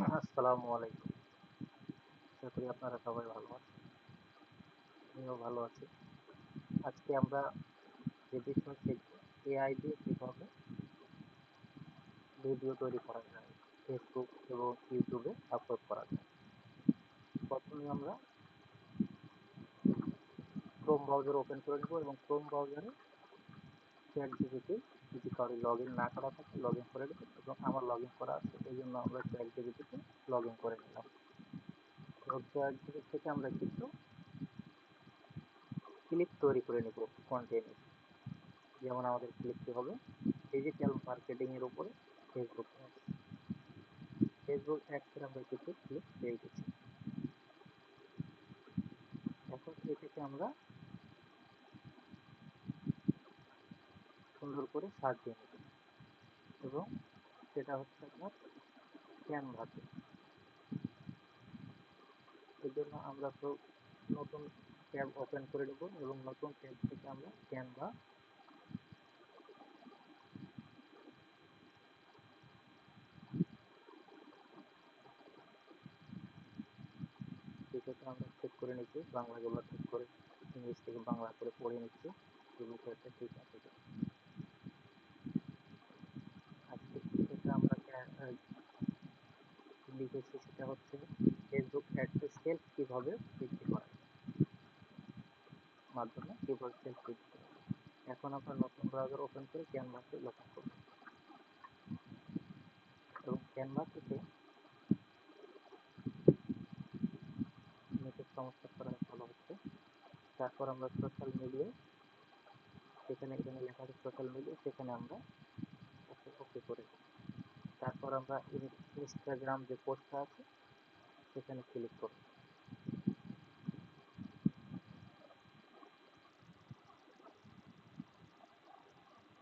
আসসালামু আলাইকুম। আশা করি আপনারা সবাই ভালো আছেন। আমিও ভালো আছি। আজকে আমরা যে বিষয় শিখব, এআই দিয়ে কিভাবে ভিডিও তৈরি করা যায়, ফেসবুক এবং ইউটিউবে আপলোড করা যায়। প্রথমে আমরা ক্রোম ব্রাউজার ওপেন করে নেব এবং ক্রোম ব্রাউজারে চ্যাটজিপিটি যদি কারো লগ ইন না করা থাকে লগ ইন করে নেবেন এবং আমার লগ ইন করা আছে এই জন্য আমরা চ্যাটজিপিটিতে লগ ইন করে নিলাম। এবং চ্যাটজিপিটি থেকে আমরা কিছু ক্লিপ তৈরি করে নেব কন্টেন্ট। যেমন আমাদের ক্লিপটি হবে ডিজিটাল মার্কেটিং এর উপরে ফেসবুক অ্যাডস। ফেসবুক অ্যাডসের আমরা কিছু ক্লিপ পেয়ে গেছি। এখন এটাকে আমরা সুন্দর করে সাজিয়ে নেব এবং সেটা হচ্ছে আপনার ক্যানভাতে। এর জন্য আমরা তো নতুন ট্যাব ওপেন করে নেব এবং নতুন ট্যাব থেকে আমরা ক্যানভা বিষয়টা আমরা চেক করে নিচ্ছি, বাংলাগুলো ঠিক করে ইংলিশ থেকে বাংলা করে পড়ে নিচ্ছি এই বিষয়টা ঠিক আছে কিনা। আজকে যেটা আমরা লিখেছি সেটা হচ্ছে ফেসবুক অ্যাডসের সেলফ কিভাবে বৃদ্ধি করা যায়, মাধ্যমে কিভাবে সেলফ বৃদ্ধি করা যায়। এখন আমরা নতুন ব্রাউজার ওপেন করে ক্যানভাসে লক্ষ্য করব এবং ক্যানভা থেকে নেটের সমস্যার কারণে ভালো হচ্ছে। তারপর আমরা সোশ্যাল মিডিয়ায় এখানে লেখা আছে সোশ্যাল মিডিয়া, সেখানে আমরা ওকে ওকে করে দেব। তারপর আমরা ইনস্টাগ্রাম যে পোস্টটা আছে সেখানে ক্লিক করব।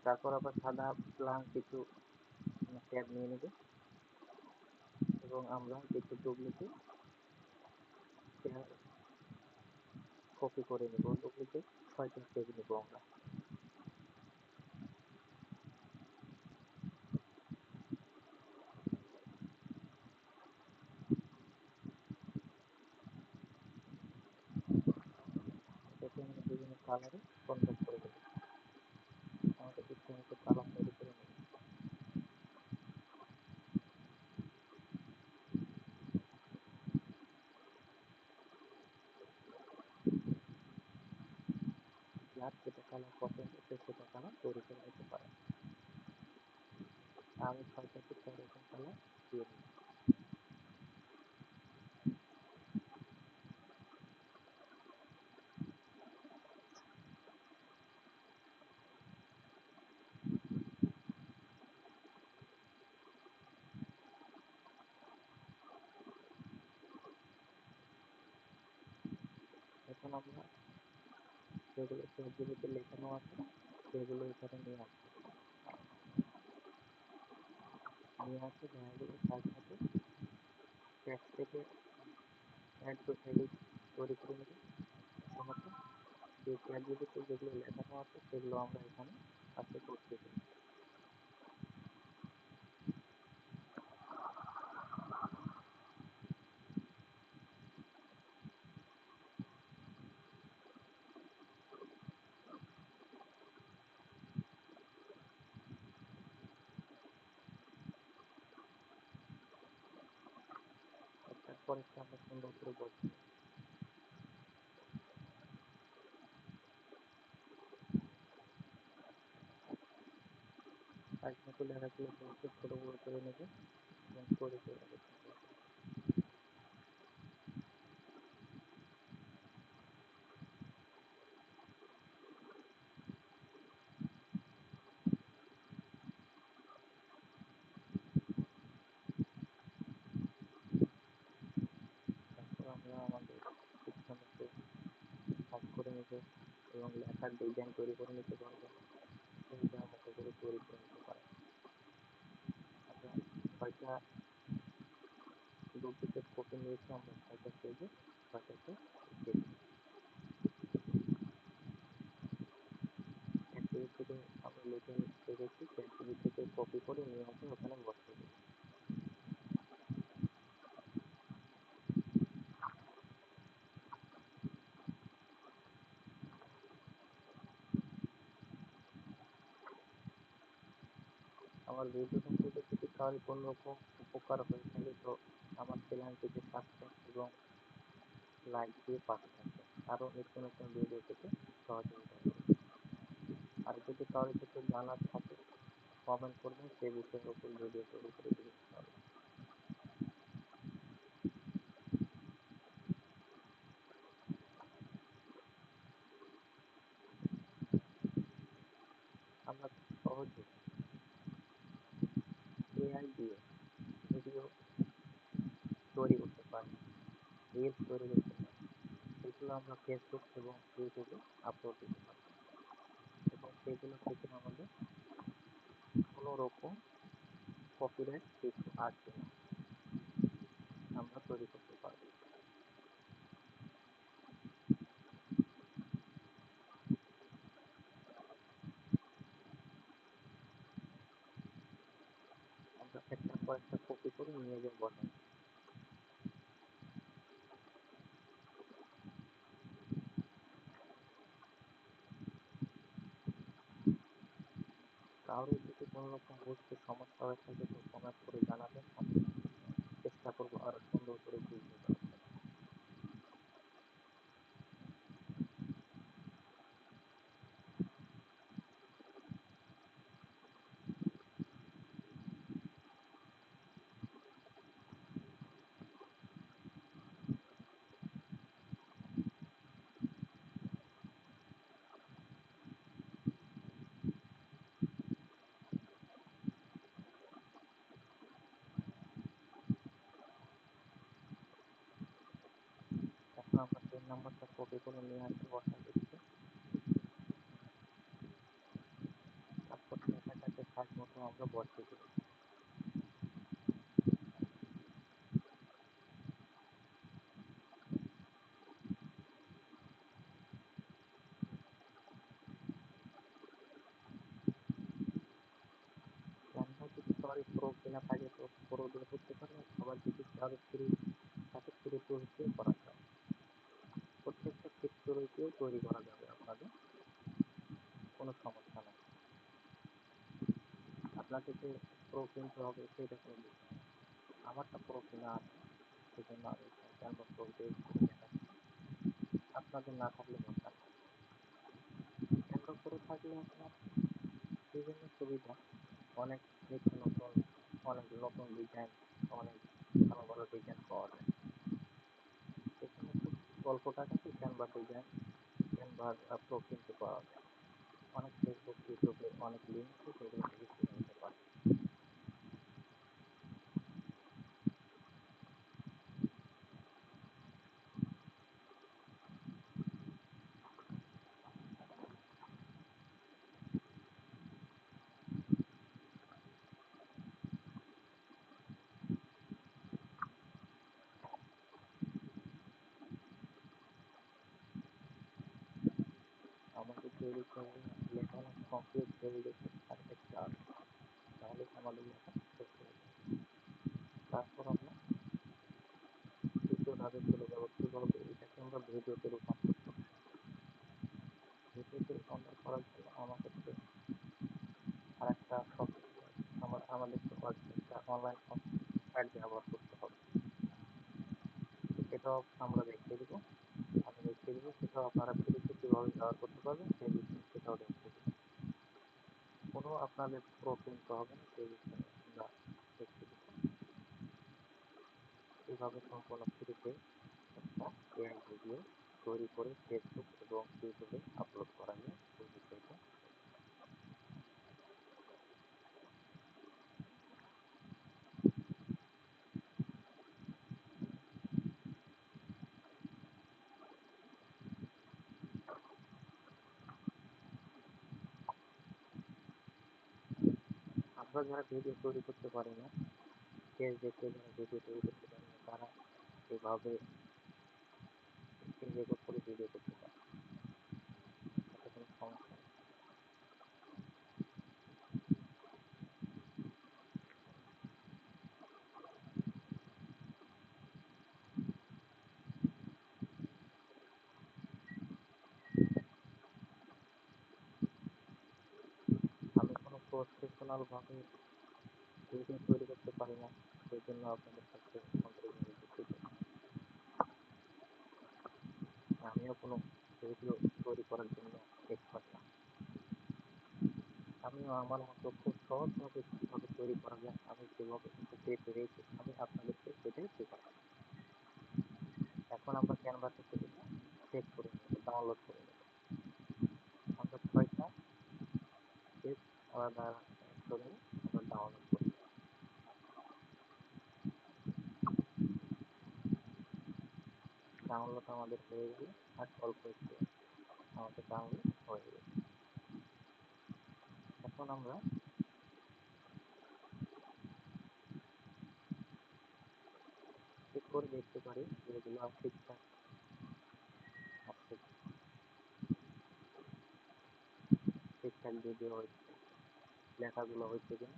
তারপর আবার সাদা প্লান কিছু ট্যাব নিয়ে নেব এবং আমরা কিছু ডুপ্লিকেট কপি করে নেব। ডুপ্লিকেট 6টা পেজ নেব আমরা। এটাকে আমরা বিভিন্ন কালারে কনভার্ট করে দেব। আমাদের ইচ্ছে মতো কালার তৈরি করে নেব। যার যেটা কালার পছন্দ সে সেটা কালার তৈরি করে নিতে পারে। আমি 6টাকে 6 রকম কালার দিয়ে নিই। এখন আমরা যেগুলো চ্যাটজিপিটিতে লেখানো আছে সেগুলো এখানে নিয়ে আসে জায়গাগুলো সাথে সাথে টেক্সট থেকে অ্যাড টু এডিট তৈরি করে নেব। প্রথমত যে চ্যাটজিপিটিতে যেগুলো লেখানো আছে সেগুলো আমরা এখানে পাশে বসিয়ে দেব। একটার পর একটা আমরা সুন্দর করে বসিয়ে নেব। সাইজ মতো লেখাগুলো একটু ছোট বড় করে নেব এবং তৈরি করে নেব সুন্দর করে। তারপর আমরা আমাদের ইচ্ছা মতো কাজ করে নেব এবং লেখার ডিজাইন তৈরি করে নিতে পারবো। সেই যার মতো করে তৈরি করে নিতে পারবো। আমরা 6টা ডুপ্লিকেট কপি নিয়েছি, আমরা 6টা পেজে 6টাকে দিয়ে দেব। চ্যাটজিপিটি থেকে আমরা লিখে রেখেছি, চ্যাটজিপিটি থেকে কপি করে নিয়ে আসে ওখানে বসিয়ে দেব। আমার ভিডিওটা থেকে যদি কারো কোনো রকম উপকার হয়ে থাকে তো আমার চ্যানেলটিকে সাবস্ক্রাইব এবং লাইক দিয়ে পাশে থাকবেন, আরও নিত্য নতুন ভিডিও পেতে সহযোগিতা করবেন। আর যদি কারো কিছু জানার থাকে কমেন্ট করবেন, সেই বিষয়ের উপর ভিডিও তৈরি করে দিতে পারবেন। আমরা খুব সহজে এআই দিয়ে ভিডিও তৈরি করতে পারি, রিলস তৈরি করতে পারি, সেগুলো আমরা ফেসবুক এবং ইউটিউবে আপলোড দিতে পারি এবং সেগুলো থেকে আমাদের কোনো রকম কপিরাইট কিছু আসবে না, আমরা তৈরি করতে পারবো। আমরা একটার পর একটা কপি করে নিয়ে যাবো বসাই। কারোর যদি কোনো রকম বুঝতে সমস্যা হয়ে থাকে তো কমেন্ট করে জানাবেন, আমি চেষ্টা করবো আরো সুন্দর করে বুঝিয়ে দেওয়ার জন্য। এখন আমরা 3 নম্বরটা কপি করে নিয়ে আসবো বসাই দিচ্ছি। তারপর লেখাটাকে সাইজ মতো আমরা বসিয়ে দেবো। ক্যানভা যদি কারো প্রো কেনা থাকে তো প্রো দিয়ে করতে পারবেন, আবার যদি কারো ফ্রি থাকে ফ্রি কোর্স দিয়ে করা যায়। প্রত্যেকটা ফ্রি দিয়েও তৈরি করা যাবে আপনাদের, কোনো সমস্যা নেই। আপনাকে যে প্রো কিনতে হবে সেটা কোনো বিষয় না, আমারটা প্রো কেনা আছে, সেজন্য আমি ক্যানভা প্রো দিয়ে করে দেখাচ্ছি। আপনাদের না থাকলে দরকার নেই। ক্যানভা প্রো থাকলে আপনার বিভিন্ন সুবিধা, অনেক নিত্য নতুন, অনেক নতুন ডিজাইন, অনেক ভালো ভালো ডিজাইন পাওয়া যায়। সেখানে খুব অল্প টাকাতে ক্যানভা ডিজাইন, ক্যানভার প্রো কিনতে পাওয়া যায়। অনেক ফেসবুক ইউটিউবে অনেক লিঙ্ক আছে, সেগুলো থেকে কিনে নিতে পারে। আমাদের তৈরি করে লেখা কমপ্লিট হয়ে গেছে আর একটা আছে, তাহলে আমাদের লেখা শেষ হয়ে যাবে। তারপর আমরা দ্বিতীয় ধাপে চলে যাবো, কীভাবে এটাকে আমরা ভিডিওতে রূপান্তর করবো। ভিডিওতে রূপান্তর করার জন্য আমাদেরকে আরেকটা সফটওয়্যার, আমাদেরকে একটা অনলাইন সাইট ব্যবহার করতে হবে। সেটাও আমরা দেখিয়ে দেবো, আমি দেখিয়ে দেবো, সেটাও আপনারা ফ্রিতে কীভাবে ব্যবহার করতে পারবেন সেই বিষয়ে সেটাও দেখিয়ে দেবো। কোনো আপনাদের প্রো কিনতে হবে না, সেই বিষয়ে আমরা দেখিয়ে দেবো কীভাবে সম্পূর্ণ ফ্রিতে একটা এআই ভিডিও তৈরি করে ফেসবুক এবং ইউটিউবে আপলোড করা যায় সেই বিষয়টা। আমরা যারা ভিডিও তৈরি করতে পারি না, ফেস দেখে যারা ভিডিও তৈরি করতে পারি না, তারা এভাবে স্ক্রিন রেকর্ড করে ভিডিও করতে পারে, তাতে কোনো সমস্যা নেই। আমি কোনো প্রফেশনাল ভাবে ভিডিও তৈরি করতে পারি না, সেই জন্য আপনাদের কাছে আন্তরিকভাবে দুঃখিত। আমিও কোনো ভিডিও তৈরি করার জন্য এক্সপার্ট না। আমিও আমার মতো খুব সহজভাবে কীভাবে তৈরি করা যায়, আমি যেভাবে পেয়ে পেরেছি আমি আপনাদেরকে সেটাই শেখাবো। এখন আমরা ক্যানভা থেকে এটা সেভ করে নেব, ডাউনলোড করে নেব। আমরা 6টা পেজ আলাদা করে আমরা ডাউনলোড করে নেব। ডাউনলোড আমাদের হয়ে গেলে আর অল্প একটু আমাদের ডাউনলোড হয়ে গেছে। এখন আমরা চেক করে দেখতে পারি যে এগুলো ঠিকঠাক আছে, ঠিকঠাক ভিডিও হচ্ছে, লেখাগুলো হচ্ছে কিনা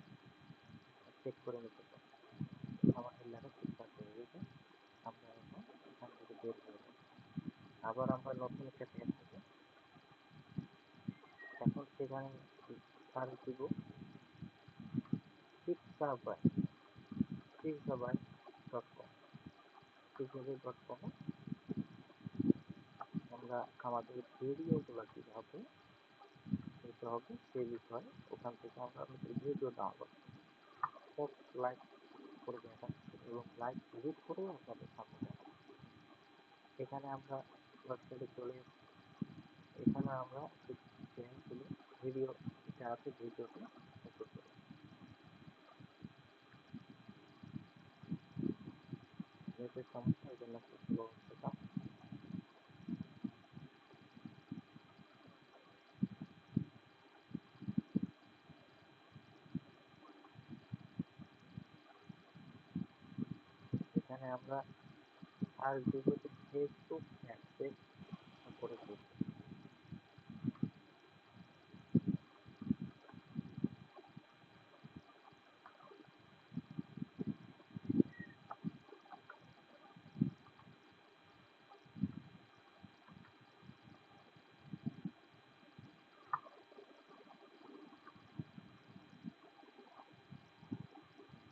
চেক করে নিতে পারি। আমাদের লেখা ঠিকঠাক হয়ে গেছে, আমরা এখন এখান থেকে বের হয়ে যাব। আবার আমরা নতুন একটা ট্যাব নেব। এখন সেখানে সার্চ দিব পিক্সাবাইট, পিক্সাবাইট.com। পিক্সাবাইট.com আমরা আমাদের ভিডিওগুলো কীভাবে নিতে হবে সে বিষয়ে ওখান থেকে আমরা আমাদের ভিডিও ডাউনলোড সব লাইভ করে দেখাচ্ছি এবং লাইভ এডিট করেও আপনাদের সামনে দেখাচ্ছি। এখানে আমরা ওয়েবসাইটে চলে এসেছি। এখানে আমরা শুধু ভিডিও এটা আছে, ভিডিওতে ওকে করে নেটের সমস্যা, এই জন্য একটু স্লো হচ্ছে কাজ। এখানে আমরা আর দিব যে ফেসবুক অ্যাক্সেস করে দিব।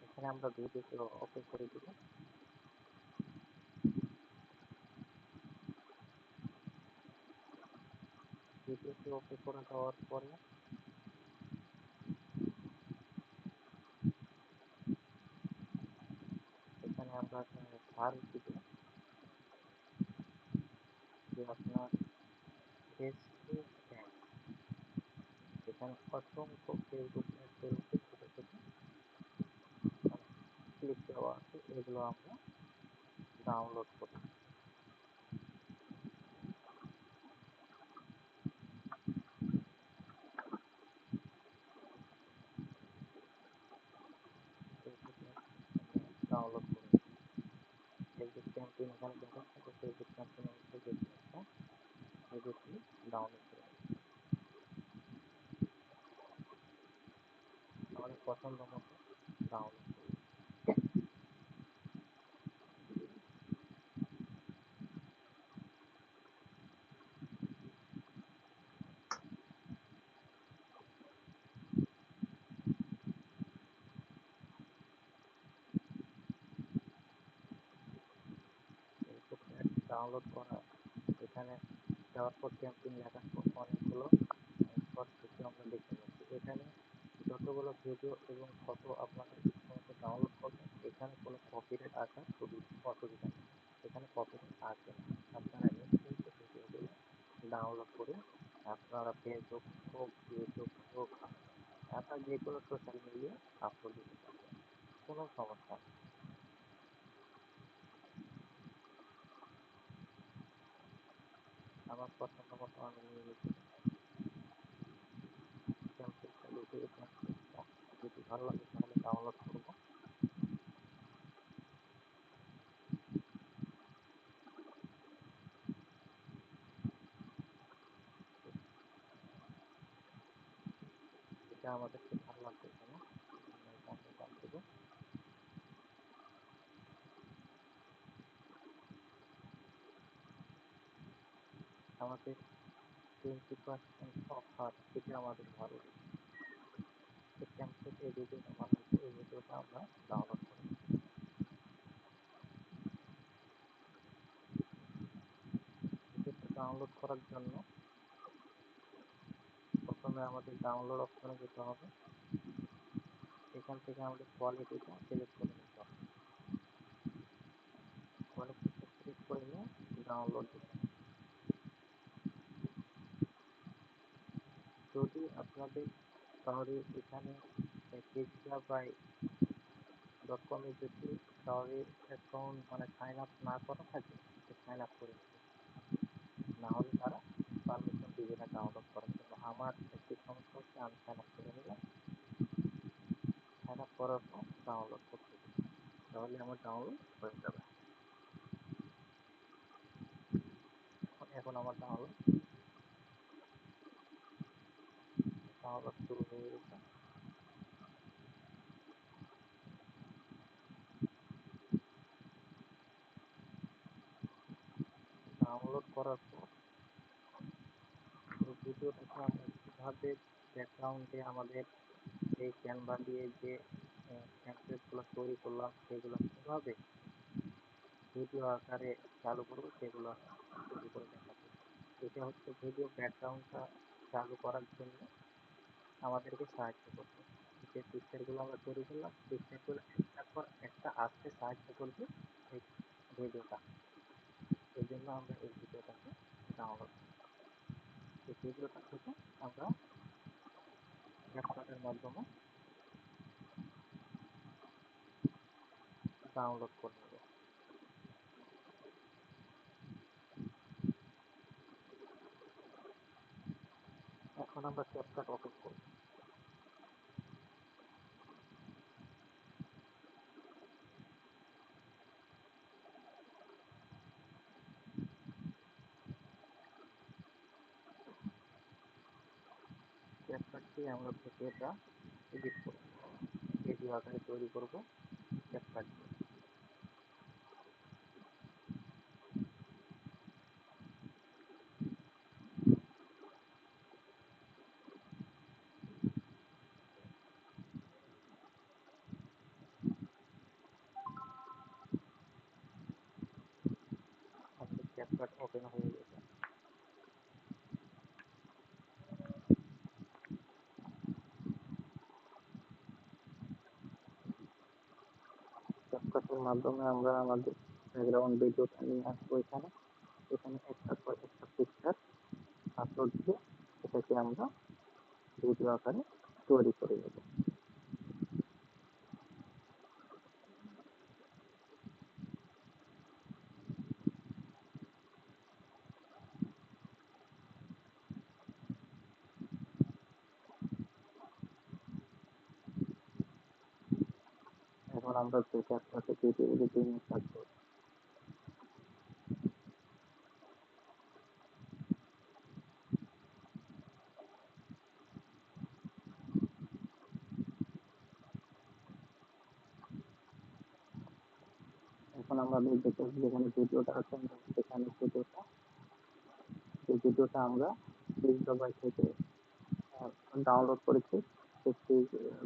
এখানে আমরা ভিডিওতে ওকে করে দিব। ভিডিওতে ওকে করে দেওয়ার পরে এখানে আমরা সার্চ দিব যে আপনার ফেসবুক অ্যাড। এখানে অসংখ্য ফেসবুক অ্যাডসের উপর ছোটো ছোটো ক্লিক দেওয়া আছে, এগুলো আমরা ডাউনলোড করি। ডাউনলোড করে ফেসবুক ক্যাম্পেইন এখানে দেখাচ্ছে, তো ফেসবুক ক্যাম্পেইনের থেকে একটা ভিডিওটি ডাউনলোড করে আমাদের পছন্দ মতো ডাউনলোড করি। ফেসবুক অ্যাড ডাউনলোড করা, এখানে যাওয়ার পর ক্যাম্পেইন লেখার পর অনেকগুলো শর্ট ভিডিও আমরা দেখতে পাচ্ছি। এখানে যতগুলো ভিডিও এবং ফটো আপনারা ইচ্ছামতো ডাউনলোড করবেন, এখানে কোনো কপিরাইট আসার অসুবিধা নেই, এখানে কপিরাইট আসবে না। আপনারা নিশ্চিন্তে ভিডিওগুলো ডাউনলোড করে আপনারা ফেসবুক হোক, ইউটিউব হোক, আপনার যে কোনো সোশ্যাল মিডিয়া আপলোড দিতে পারবেন, কোনো সমস্যা নেই। আমার পছন্দ মতো আমি নিয়ে নিচ্ছি ক্যাম্পেইনটা, দেখে এই ক্যাম্পেইনটা যদি ভালো লাগে তাহলে ডাউনলোড করব। এটা আমাদেরকে ভালো লাগতেছে না, এটা আমরা বাদ দেবো। আমাদের 20% অফার, এটা আমাদের ভালো লাগে। এই ক্যাম্পেইন এই ভিডিওটা বানাইতে এই ভিডিওটা আমরা ডাউনলোড করব। ভিডিওটা ডাউনলোড করার জন্য প্রথমে আমাদের ডাউনলোড অপশনে যেতে হবে। এখান থেকে আমাদের কোয়ালিটিটা সিলেক্ট করে নিতে হবে। কোয়ালিটিটা সিলেক্ট করে নিয়ে ডাউনলোড দিতে হবে। যদি আপনাদের কারোর এখানে pixabay.com এ যদি কারোর অ্যাকাউন্ট মানে সাইন আপ না করা থাকে, সাইন আপ করে নেবে, না হলে তারা পারমিশন দিবে না ডাউনলোড করার জন্য। আমার একটি সমস্যা হচ্ছে, আমি সাইন আপ করে নিলাম, সাইন আপ করার পর ডাউনলোড করতে দিই, তাহলে আমার ডাউনলোড হয়ে যাবে। এখন আমার ডাউনলোড শুরু হয়ে গেছে। ডাউনলোড করার পর পুরো ভিডিওটাকে আমরা কীভাবে ব্যাকগ্রাউন্ডে আমাদের এই ক্যানভা দিয়ে যে টেমপ্লেটগুলো তৈরি করলাম সেগুলো কীভাবে ভিডিও আকারে চালু করবো সেগুলো তৈরি করে দেখাবো। এটা হচ্ছে ভিডিও ব্যাকগ্রাউন্ডটা চালু করার জন্য আমাদেরকে সাহায্য করবে। যে পিকচারগুলো আমরা তৈরি করলাম, পিকচারগুলো একটার পর একটা আসতে সাহায্য করবে এই ভিডিওটা। এই জন্য আমরা এই ভিডিওটাকে ডাউনলোড করি। এই ভিডিওটা থেকে আমরা ক্যাপকাটের মাধ্যমে ডাউনলোড করে নেব। এখন আমরা ক্যাপকাট ওপেন করব। ক্যাপকাট দিয়ে আমরা ভিডিওটা এডিট করব, ভিডিও আকারে তৈরি করব ক্যাপকাট দিয়ে। আমাদের ক্যাপকাট ওপেন হয়ে গেছে। ক্যাপকাটের মাধ্যমে আমরা আমাদের ব্যাকগ্রাউন্ড ভিডিওটা নিয়ে আসবো এখানে। এখানে একটার পর একটা পিকচার আপলোড দিয়ে এটাকে আমরা ভিডিও আকারে তৈরি করে নেব। এখন আমরা যে ক্যাপকাটে ভিডিও এডিটিং থাকবো, এখন আমরা যেখানে ভিডিওটা আছে সেখানে ভিডিওটা আমরা পিক্সাবাই থেকে ডাউনলোড করেছি, সেই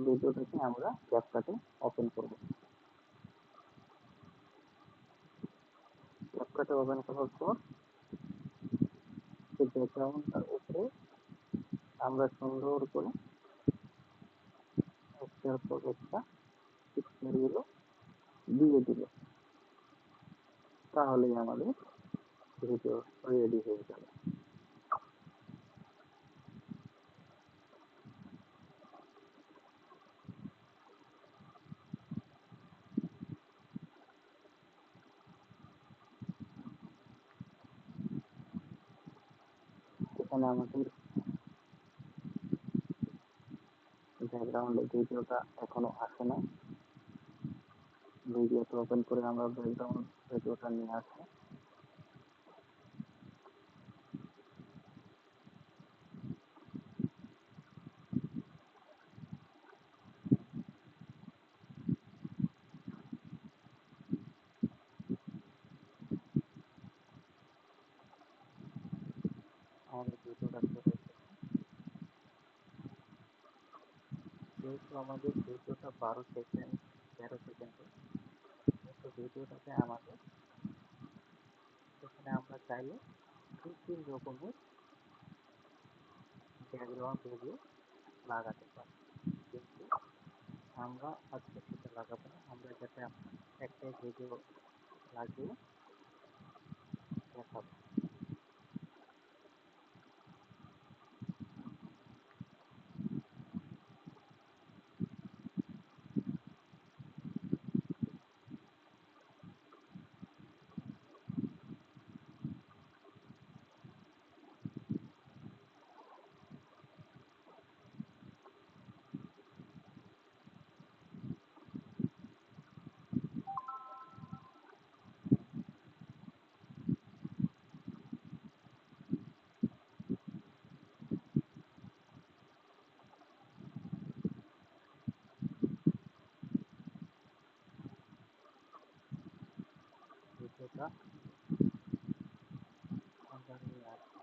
ভিডিওটাকে আমরা ক্যাপকাটে ওপেন করব। ক্যাপকাটে ওপেন করার পর সেই ব্যাকগ্রাউন্ডটার উপরে আমরা সুন্দর করে একটার পর একটা পিকচারগুলো দিয়ে দিব, তাহলেই আমাদের ভিডিও রেডি হয়ে যাবে। এখানে আমাদের ব্যাকগ্রাউন্ডের ভিডিওটা এখনো আসে না। ভিডিওটা ওপেন করে আমরা ব্যাকগ্রাউন্ড ভিডিওটা নিয়ে আসি। আমাদের ভিডিওটা চলে এসেছে। যেহেতু আমাদের ভিডিওটা 12 সেকেন্ড 13 সেকেন্ডের, তো ভিডিওটাতে আমাদের এখানে আমরা চাইলে 2-3 রকমের ব্যাকগ্রাউন্ড ভিডিও লাগাতে পারি, কিন্তু আমরা আজকে সেটা লাগাবো না। আমরা যাতে একটাই ভিডিও লাগিয়ে দেখাবো। ভিডিওটা আমরা নিয়ে আসবো।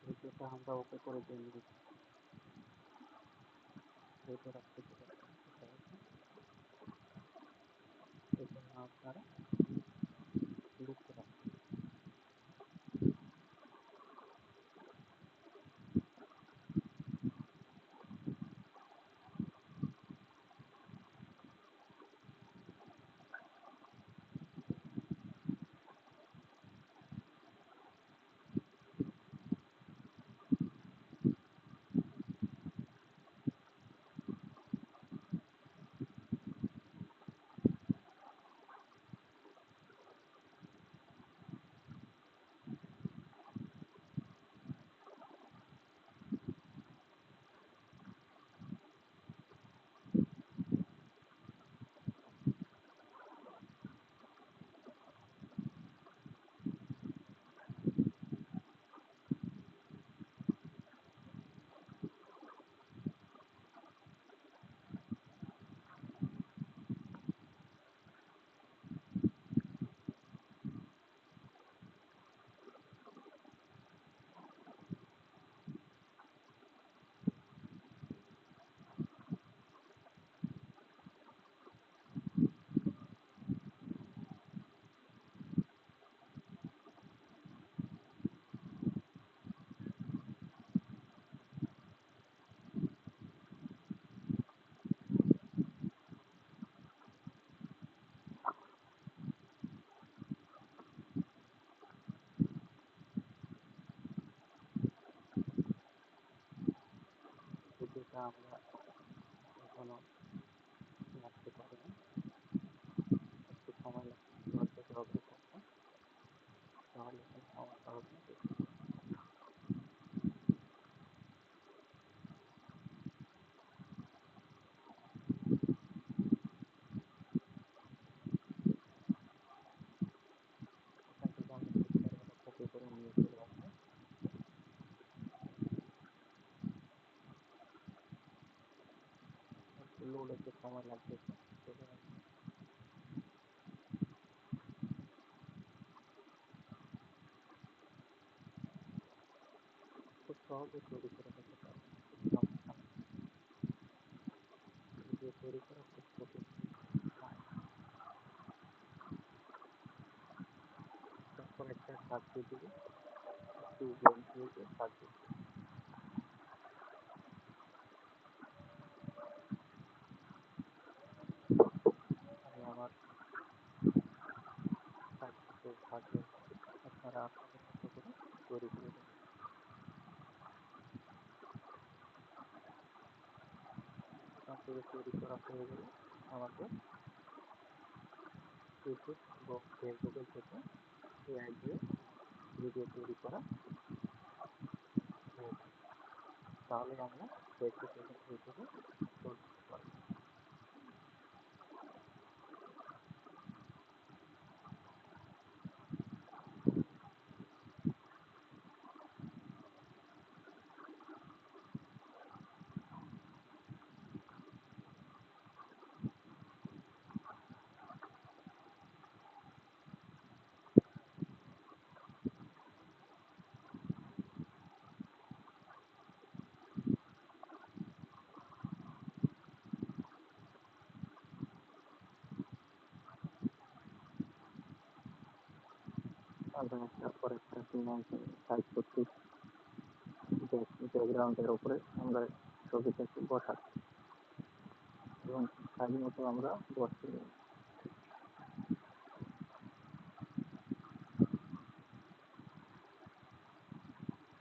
ভিডিওটা আমরা ওকে করে দিয়ে নিয়েছি। ভিডিওটা থেকে এই জন্য আপনারা লিখতে পারেন। ভিডিওটা আমরা এখনো রাখতে পারিনি, একটু সময় লাগবে, ধৈর্য সহকারে থাকবেন, তাহলে কোনো সমস্যা হবে না। এখান থেকে আমরা পিকচারগুলো কপি করে নিয়ে চলে আসবো। একটু লোড হতে সময় লাগবে, সেজন্য খুব সহজে তৈরি করে নিতে পারবেন, কোনো সমস্যা নেই। ভিডিও তৈরি করা খুব কঠিন কাজ। তারপর একটা কাজ দিয়ে দিবি, একটু গেম দিয়ে কাজ দিবি। আমি আমার থাকবে, আপনারা আপনাদের মতো করে তৈরি করে দেবেন। এখান থেকে তৈরি করা হয়ে গেলে আমাদের ইউটিউব এবং ফেসবুকের থেকে এআই দিয়ে ভিডিও তৈরি করা হয়ে যাবে। তাহলে আমরা ফেসবুক এবং ইউটিউবে পোস্ট দিতে পারবো। আমরা একটার পর একটা টাইপ করতেছি, ব্যাকগ্রাউন্ডের উপরে আমরা ছবিটাকে বসাচ্ছি এবং সাইজ মতো আমরা বসিয়ে নিই।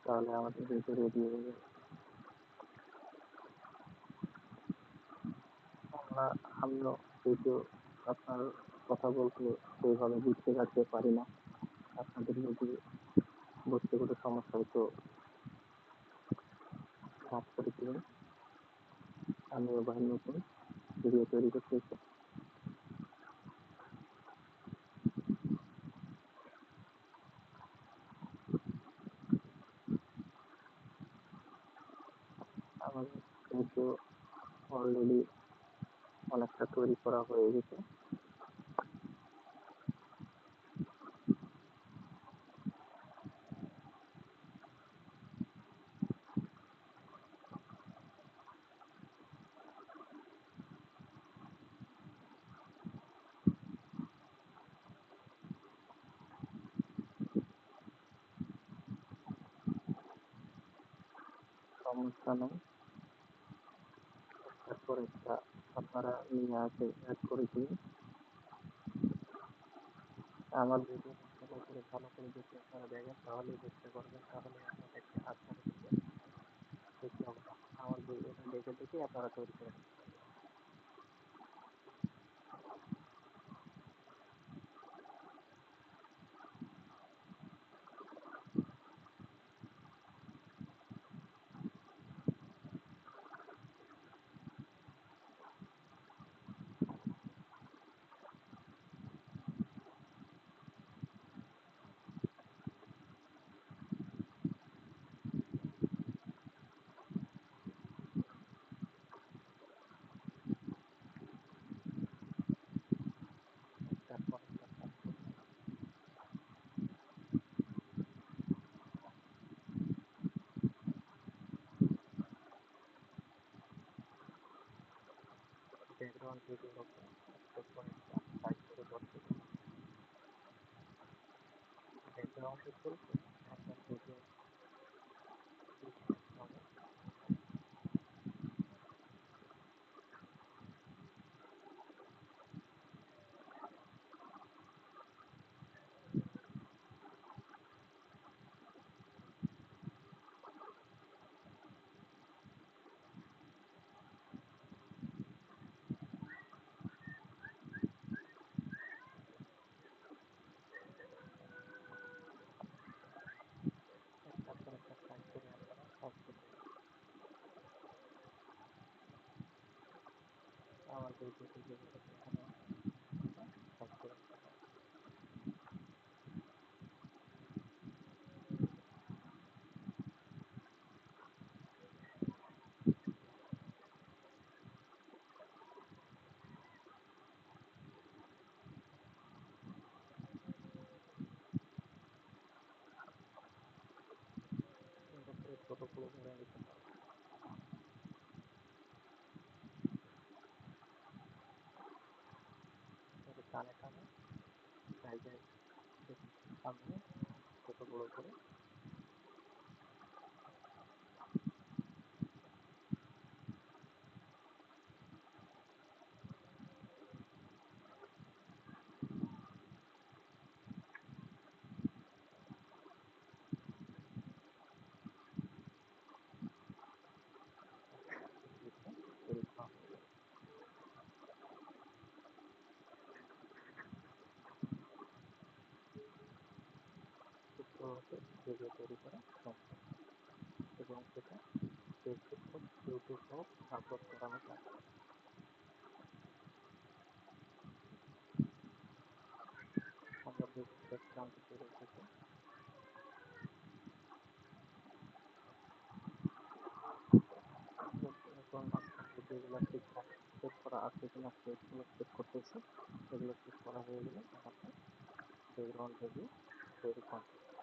তাহলে আমাদের ভিডিও রেডি হয়ে যাবে। আমিও ভিডিও আপনার কথা বলতে সেইভাবে বুঝতে পারতে পারি না। আপনাদের যদি বুঝতে কোনো সমস্যা হয় তো কাজ করে দিবেন। আমিও ভাই নতুন ভিডিও তৈরি করতেছি। আমাদের ভিডিও অলরেডি অনেকটা তৈরি করা হয়ে গেছে। সমস্যা নেই, তারপর একটা আপনারা নিয়ে আসে অ্যাড করে দিন। আমার ভিডিও ভালো করে যদি আপনারা দেখেন তাহলেই বুঝতে পারবেন, তাহলে আপনাদেরকে আপনাদেরকে দেখতে হবে না। আমার ভিডিওটা দেখে দেখে আপনারা তৈরি করে নেবেন। তারপর একটা কাজ করবেন, ব্যাকগ্রাউন্ড ভিডিওর উপর একটার পর একটা টাইপ করে বসতে দেবেন। ব্যাকগ্রাউন্ডে চলবে আপনার ভিডিও হবে। একটার পর একটা টাইপ করে আপনারা বসতে দেবেন। আমার ভিডিওটি যেভাবে দেখানো আছে আপনারা টাইপ করে নিতে পারেন। সুন্দর করে ছোট বড় করে নিতে পারেন। তবে টানে টানে জায়গায় সামনে ছোট বড় করে আমাদের ভিডিও তৈরি করা সম্ভব এবং সেটা ফেসবুক হোক, ইউটিউব হোক, আপলোড করানো যাবে। আমরা ভিডিও ব্যাকগ্রাউন্ডে চলে এসেছি। এখন আপনাদের যেগুলো ঠিকঠাক সেট করা আছে কিনা সেগুলো চেক করতেছি। এগুলো চেক করা হয়ে গেলে আমাদের ব্যাকগ্রাউন্ড ভিডিও তৈরি কমপ্লিট।